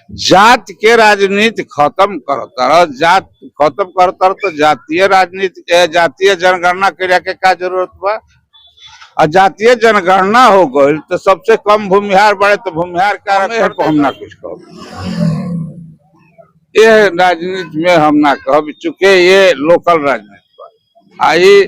जात के राजनीति खत्म करता, जात खत्म करता तो जातीय राजनीति जातीय जनगणना करे के का जरूरत बा। और जातीय जनगणना हो गई तो सबसे कम भूमिहार बढ़े तो भूमिहार का हम ना कुछ कहो, ये राजनीति में हम ना कहो, चूंकि ये लोकल राजनीति बा। आई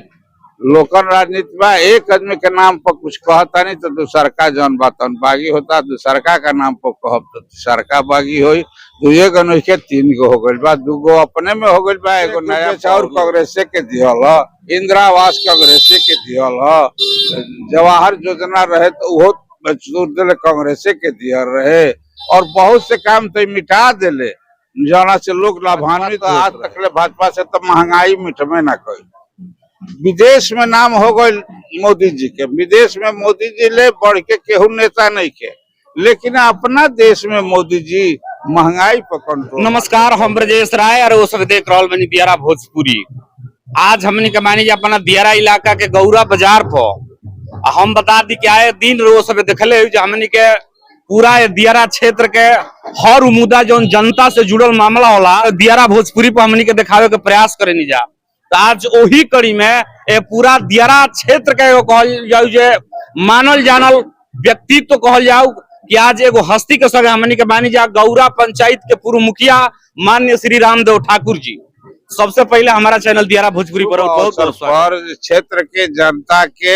लोकल राजनीति बा, एक आदमी के नाम पर कुछ कहता नहीं तो दूसरका जौन बातन बागी होता, दूसरका का नाम पर कहब तो दूसरका बागी होई। दुए गो नहीं के तीन गो हो गई बा, दूगो अपने में हो गई बा। एगो नया चाउर कांग्रेस के दिहल ह, इंदिरा आवास कांग्रेस के दिहल ह, जवाहर योजना रहे तो वो कांग्रेस के दिहल रहे, और बहुत से काम तो मिटा दिले जना से लोग लाभान्वित। आज तक ले भाजपा से तो महंगाई मिटमे ना कोई। विदेश में नाम हो गई मोदी जी के, विदेश में मोदी जी ले बढ़ के केहू नेता नहीं के, लेकिन अपना देश में मोदी जी महंगाई पर कंट्रोल। नमस्कार, हम ब्रजेश राय और वो सब देख रहा बनी दियारा भोजपुरी। आज हमने के मानी अपना दियारा इलाका के गौरा बाजार पर हम बता दी कि आए दिन रोज सब देखले हमने के पूरा दियारा क्षेत्र के हर मुद्दा जो जनता से जुड़ल मामला होला दियारा भोजपुरी पर हमने के दिखावे के प्रयास करे नहीं जा। तो आज वही कड़ी में पूरा दियारा क्षेत्र के कहल जाऊ जे मानल जानल व्यक्तित्व कहल जाऊ कि आज एगो हस्ती के संगे हमनी के बानी जा गौरा पंचायत के पूर्व मुखिया माननीय श्री रामदेव ठाकुर जी। सबसे पहले हमारा चैनल दियारा भोजपुरी पर बहुत क्षेत्र के जनता के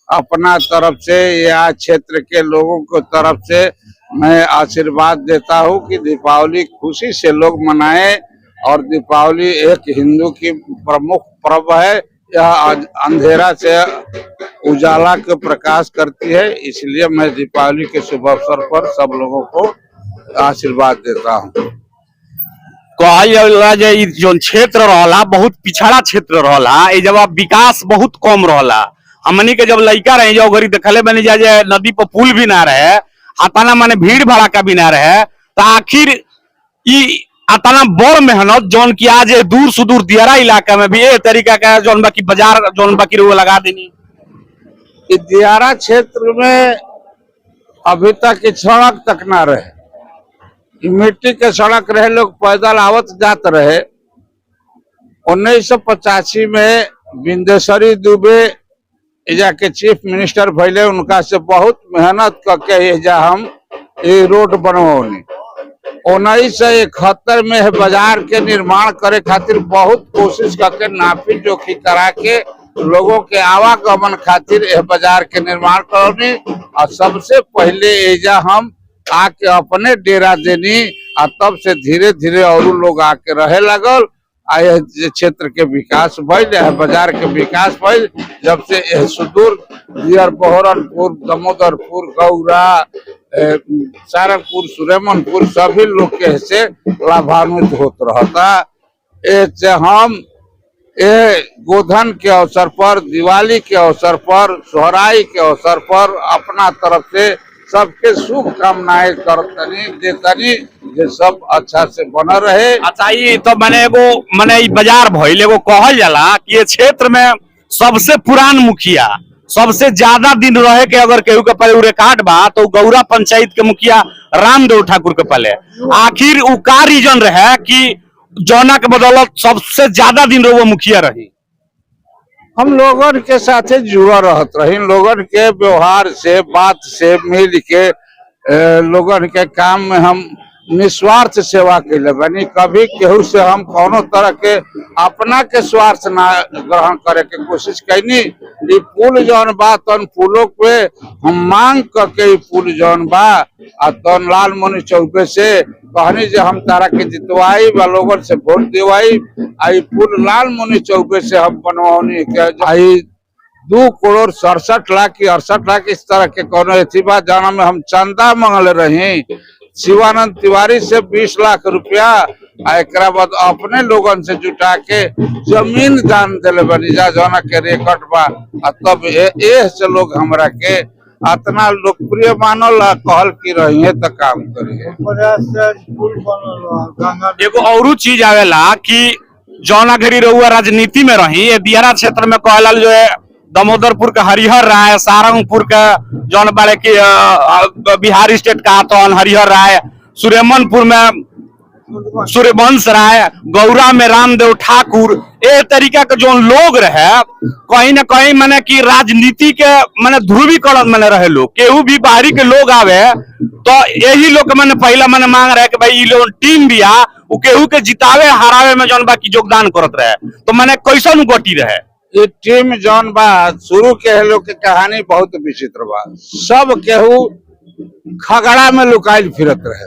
अपना तरफ से या क्षेत्र के लोगों को तरफ से मैं आशीर्वाद देता हूँ कि दीपावली खुशी से लोग मनाएं। और दीपावली एक हिंदू की प्रमुख पर्व है, यह अंधेरा से उजाला के प्रकाश करती है, इसलिए मैं दीपावली के शुभ अवसर पर सब लोगों को आशीर्वाद देता हूँ। जो क्षेत्र रहला बहुत पिछड़ा क्षेत्र रहला, जब विकास बहुत कम रहला। हमनी के जब लड़का रहे जो गरी देखले बनी जाए नदी पर पुल भी ना रहे, हाथाना माने भीड़ भड़ाका भी ना रहे, तो आखिर अतना बड़ मेहनत जौन की आज दूर सुदूर दियारा इलाका में भी ये तरीका का जौन बाकी बाजार जौन बाकी वो लगा देनी। दियारा क्षेत्र में अभी तक सड़क तक ना रहे, मिट्टी के सड़क रहे, लोग पैदल आवत जात रहे। 1985 में बिंदेश्वरी दुबे के चीफ मिनिस्टर भैले, उनका से बहुत मेहनत करके हम ये रोड बनवनी। 1971 में बाजार के निर्माण करे खातिर बहुत कोशिश करके नापी जोखी करा के लोगों के आवागमन खातिर यह बाजार के निर्माण करनी। और सबसे पहले एजा हम आके अपने डेरा देनी, और तब से धीरे धीरे और लोग आके रहे लगल। क्षेत्र के विकास भइल, बाजार के विकास भइल। जब से यह सुदूर बहरनपुर, दामोदरपुर, गौरा, सारनपुर, सुरेमनपुर सभी लोग के से लाभान्वित होत रहता। हम गोधन के अवसर पर, दिवाली के अवसर पर, सोहराई के अवसर पर अपना तरफ से सबके शुभकामनाएं करतनी देतनी जे सब अच्छा से बना रहे। अच्छा, ये तो मैंने बाजार भइल एगो कहल जाला कि ये क्षेत्र में सबसे पुरान मुखिया सबसे ज्यादा दिन रहे के अगर केहू के पहले रिकॉर्ड बा तो गौरा पंचायत के मुखिया रामदेव ठाकुर के पहले। आखिर उ का रीजन रहे कि जौना के बदौलत सबसे ज्यादा दिन वो मुखिया रही? हम लोगों के साथ जुड़ा रहत रही, लोगों के व्यवहार से बात से मिल के लोगों के काम में हम निस्वार्थ सेवा कैले बनी। कभी केहू से हम कोनो तरह के अपना के स्वार्थ ना ग्रहण करे के कोशिश कैनी। ये पुल जौन बा तन पुलों पे हम मांग करके पुल जौन बा तन लाल मोनी चौबे से कहनी जे हम तारा के जितवाई व लोगों से वोट दिवाई। आई पुल लाल मोनी चौबे से हम बनवानी के 2 करोड़ 67 लाख की 68 लाख इस तरह के कोनो एथिबा जाना में हम चंदा मांगल रही शिवानंद तिवारी से 20 लाख रुपया। एक बाद अपने लोगन से जुटा के जमीन दान दिले बनी जा जौना के रिकॉर्ड बा। तब से लोग हमरा के इतना लोकप्रिय मानल कहल की रही है तो काम करिए। एगो और चीज आवेला कि जौना घड़ी रहुआ राजनीति में रही दियारा क्षेत्र में कहला जो है दामोदरपुर का हरिहर राय, सारंगपुर का जौन बाड़े की बिहार स्टेट का तो हरिहर राय, सूर्यमनपुर में सूर्यवंश राय, गौरा में रामदेव ठाकुर, ए तरीका के जो लोग रहे कहीं ना कहीं मैंने कि राजनीति के मैंने ध्रुवीकरण मैंने रहे लोग, केहू भी बाहरी के लोग आवे तो यही लोग के मैंने पहला मैंने मांग रहे कि भाई ये लोग टीम भी आ वो केहू के जितावे हरावे में जौन बाकी योगदान करत रहे, तो मैंने कैसन गोटी रहे ये टीम जौन बा शुरू के लोग के कहानी बहुत विचित्र बा। सब केहू खगड़ा में लुकाइल फिरत रहे,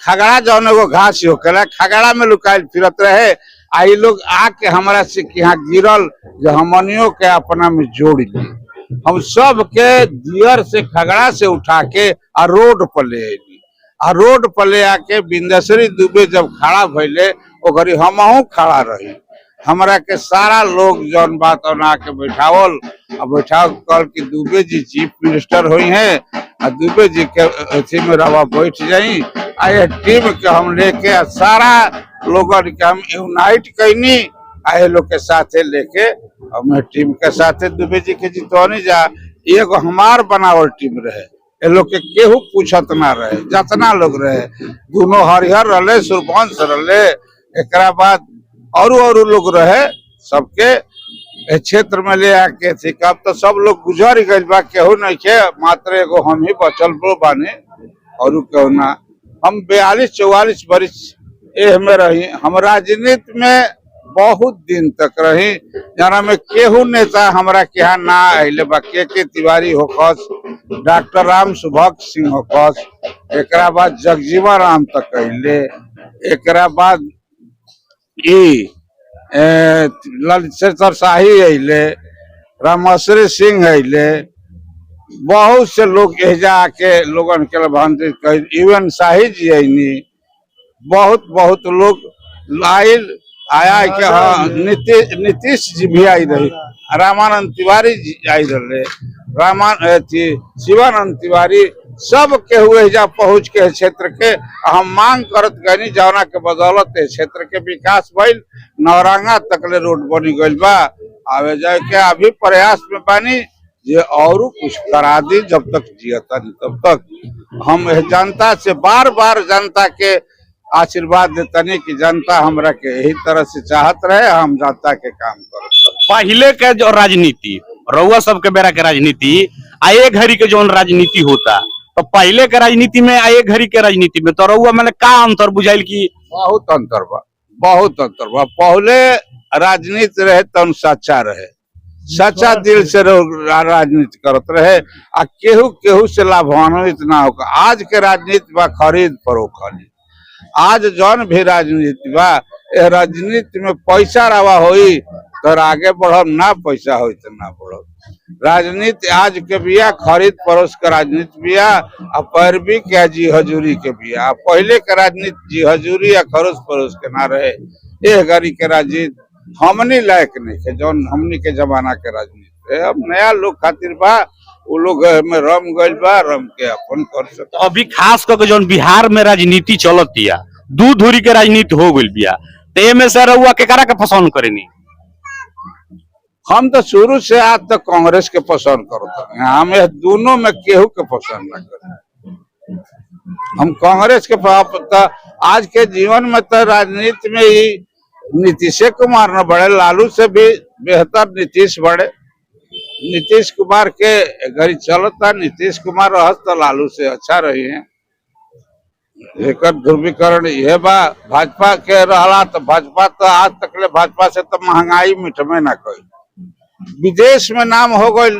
खगड़ा जौन एगो घास होकेला खगड़ा में लुकाइल फिरत रहे। आई लोग आके हमारा से यहाँ गिरल जो हमनियों के अपना में जोड़ ली, हम सब के दियर से खगड़ा से उठा के आ रोड पर ले अली, आ रोड पर ले आके बिंदेश्वरी दुबे जब खड़ा भइले ओ घड़ी हमहू खड़ा रही, हमरा के सारा लोग जौन बात बना के बैठावल आ बैठा कल की दुबे जी चीफ मिनिस्टर हुई हैं आ दुबे जी के अथी में रवा बैठ जाई आ ये टीम के हम लेके सारा लोगन के हम यूनाइट कैनी आ ये लोग के साथे लेके हम टीम के साथे दुबे जी के जितवनी जा। एगो हमार बनावल टीम रहे, ये लोग के केहू पूछत ना रहे, जितना लोग रहे दोनों हरिहर रहे, सूर्यवंश रहे, एकरा बाद और लोग रहे, सबके क्षेत्र में ले आके थी। अब तो सब लोग गुजर गए बा, केहू नहीं के, मात्र एगो हम ही बचल बानी और केहू ना। हम 42-44 वर्ष एह में रही, हम राजनीति में बहुत दिन तक रही, जना में केहू नेता हमरा के यहाँ ना आइले बा। के Tiwari hocus, doctor Ram Subhag Singh hocus, एकरा बाद जगजीवन राम तक अइले, एकरा बाद ललितेश्वर शाही अइले, रामेश्वरी सिंह अइले, बहुत से लोग एजा आके लोगन के भांतित इवन शाही जी अइनी, बहुत लोग लाइल आया के। हाँ, नीतीश जी भी आई रही, रामानंद तिवारी जी आई रहे, शिवानंद तिवारी, सब के हुए जा पहुंच के क्षेत्र के हम मांग करत गनी, जौना के बदौलत क्षेत्र के विकास भइल, नौरंगा तकले रोड बनी गइल बा। आवे जाए के अभी प्रयास में बानी जे और कुछ करा दी, जब तक जियता तब तक हम जनता से बार बार जनता के आशीर्वाद देतनी कि जनता हमरा के यही तरह से चाहत रहे, हम जनता के काम करत। पहले के जो राजनीति रउआ सबके बेरा के राजनीति आए घड़ी के जो राजनीति होता, तो पहले के राजनीति में आए घड़ी के राजनीति में तो रउआ मैंने का अंतर बुझाइल की? बहुत अंतर बा, बहुत अंतर बा। पहले राजनीति रहे तन सच्चा रहे, सच्चा दिल से राजनीति करत रहे आ केहू से लाभान्वित ना होगा। आज के राजनीति बा खरीद फरोख्त, आज जौन भी राजनीति बा राजनीति में पैसा रवा होई तो आगे बढ़ब, ना पैसा हो तो ना बढ़ब। राजनीति आज के बिया खरीद फरोख्त के राजनीति बिया आ पैरवी के जी हजूरी के बिया। पहले के राजनीति जी हजूरी या खरोच फरोख्त के ना रहे। ए गरी के राजनीति हमनी लायक नहीं है, जौन हमनी के जमाना के राजनीति अब नया लोग खातिर बा, वो लोग में रम गइल बा, रम के अपन कर सकते। अभी खास करके जौन बिहार में राजनीति चलत दिया, दू धुरी के राजनीति हो गइल बिया, ते में से रउआ केकरा के पसंद करेनी? हम तो शुरू से आज तक कांग्रेस के पसंद करते हैं, हमें दोनों में केहू के पसंद न करें। हम कांग्रेस के आज के जीवन में तो राजनीति में ही नीतीश कुमार न बढ़े, लालू से भी बेहतर नीतीश बढ़े। नीतीश कुमार के घड़ी चलता, नीतीश कुमार रहत तो लालू से अच्छा रही है। एक ध्रुवीकरण यह बा, भाजपा के रहला तो भाजपा तो आज तक ले भाजपा से तो महंगाई मिटमे ना कोई। विदेश में नाम हो गए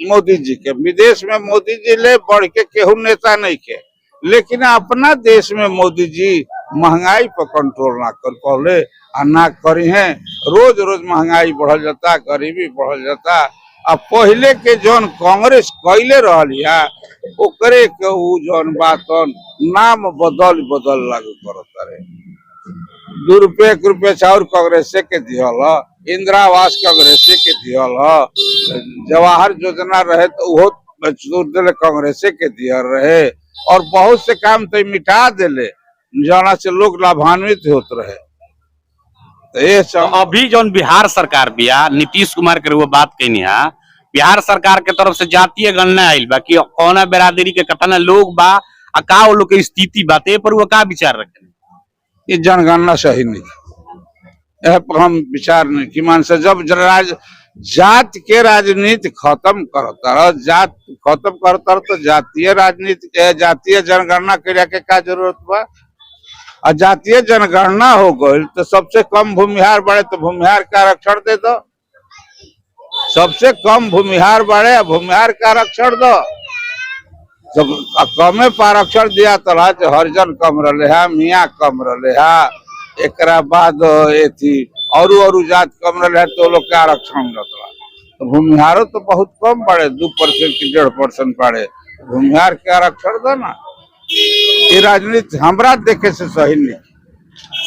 मोदी जी के, विदेश में मोदी जी ले बढ़ के केहू नेता नहीं के, लेकिन अपना देश में मोदी जी महंगाई पर कंट्रोल ना कर पौले आ ना करी है। रोज रोज महंगाई बढ़ल जाता, गरीबी बढ़ल जाता। अब पहले के जौन कांग्रेस कैले रहा ओकरे के उ जौन बात नाम बदल लागू करता रहे। 2 रुपये के रुपये चाउर कांग्रेस के दिहल, इंदिरा आवास कांग्रेस के दिहल, जवाहर योजना रहे तो वो कांग्रेस के दिहल रहे, और बहुत से काम तो मिटा दिले जना से लोग लाभान्वित होते रहे। तो अभी जौन बिहार सरकार बिया, नीतीश कुमार के वो बात कहनी है, बिहार सरकार के तरफ से जातीय गणना आयल बा कि कौना बिरादरी के कितना लोग बा आ का वो लोग के स्थिति बाते पर वो का विचार रखे? ये जनगणना सही नहीं, यह पर हम विचार नहीं कि मान से जब जात के राजनीति खत्म करता रह, जात खत्म करता रह, तो जातीय राजनीति जातीय जनगणना करे के का जरूरत बा? और जातीय जनगणना हो गई तो सबसे कम भूमिहार बढ़े तो भूमिहार का आरक्षण दे दो, सबसे कम भूमिहार बढ़े भूमिहार का आरक्षण दो। जब कमे पर आरक्षण दिया तो हरिजन कम रहे है, मियाँ कम रहे है, एकरा बाद एथी और जात कम रहे तो लोग के आरक्षण मिलत रहा। तो भूमिहारों तो बहुत कम बढ़े, 2% की 1.5% बढ़े, भूमिहार के आरक्षण दो ना। ये राजनीति हमरा देखे से सही नहीं।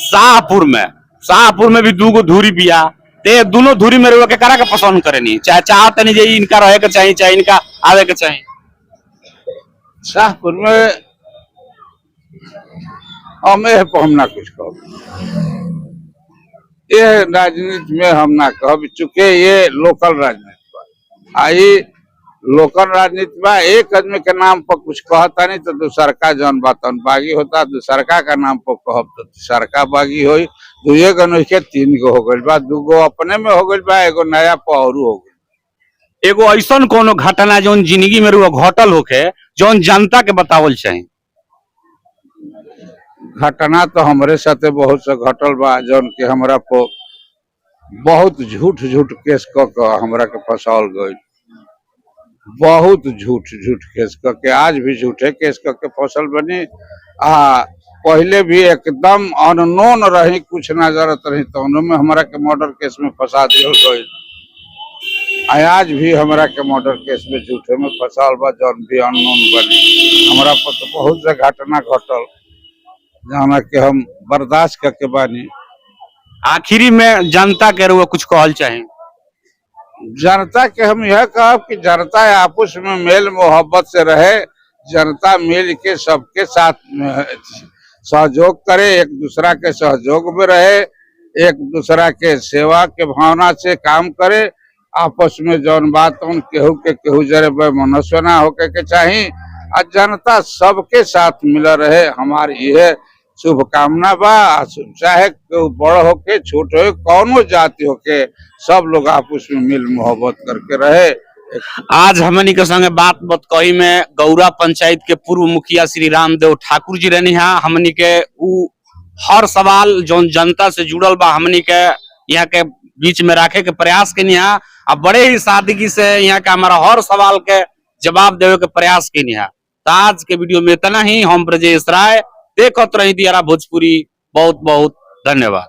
शाहपुर में भी दूगो धूरी बिया, ते दोनों धूरी में रह के करा के पसंद करे नहीं, चाहे चाहते नहीं जे इनका रहे के चाहिए चाहे इनका आवे के चाहिए। शाहपुर में हम ना कुछ कहो, ये राजनीति में हम ना कहो, चूंकि ये लोकल राजनीति बा। आई लोकल राजनीति बा, एक आदमी के नाम पर कुछ कहता नहीं तो दूसरका जौन बातन बागी होता, दूसरका का नाम पर कहब तो दूसरका बागी होई। 2 गो नहीं के 3 गो हो गई बा, 2 गो अपने में हो गई बा, एगो नया पहरू हो गई। एगो ऐसा कोनो घटना जौन जिंदगी में रुआ घटल होके जौन जनता के बतावल चाहिए? घटना तो हमारे साथे बहुत से घटल बा, जौन के हमरा को बहुत झूठ केस क हमरा के फंसावल गई, बहुत झूठ केस के, आज भी झूठे केस के फसल बनी। पहले भी एकदम अननोन रही, कुछ ना जरूरत रही तो उनमें हमारा के मर्डर केस में फंसा दिया गई। आज भी हमारा के मर्डर केस में झूठे में फंसाल बा, जौन भी अननोन बनी। हमारा पर तो बहुत से घटना घटल जहाँ के हम बर्दाश्त करके बानी। आखिरी में जनता के रुआ कुछ कहल चाहे? जनता के हम यह कहब कि जनता आपस में मेल मोहब्बत से रहे, जनता मिल के सबके साथ सहयोग करे, एक दूसरा के सहयोग में रहे, एक दूसरा के सेवा के भावना से काम करे। आपस में जौन बात केहू के केहू जरे मनुष्य ना होके के चाहिए, और जनता सबके साथ मिल रहे, हमारी यह शुभकामना बा। चाहे बड़ होके छोट हो, कौनो जाति होके, सब लोग आपस में मिल मोहब्बत करके रहे। आज हमनी के संगे बात कही में गौरा पंचायत के पूर्व मुखिया श्री रामदेव ठाकुर जी रहनी है। हमनी के हर सवाल जो जनता से जुड़ल बा हमनी के यहाँ के बीच में रखे के प्रयास के निहा, अब बड़े ही सादगी से यहाँ के हमारा हर सवाल के जवाब देवे के प्रयास के निहा। तो आज के वीडियो में इतना ही। हम ब्रजेश राय, देखत रही दियारा भोजपुरी। बहुत बहुत धन्यवाद।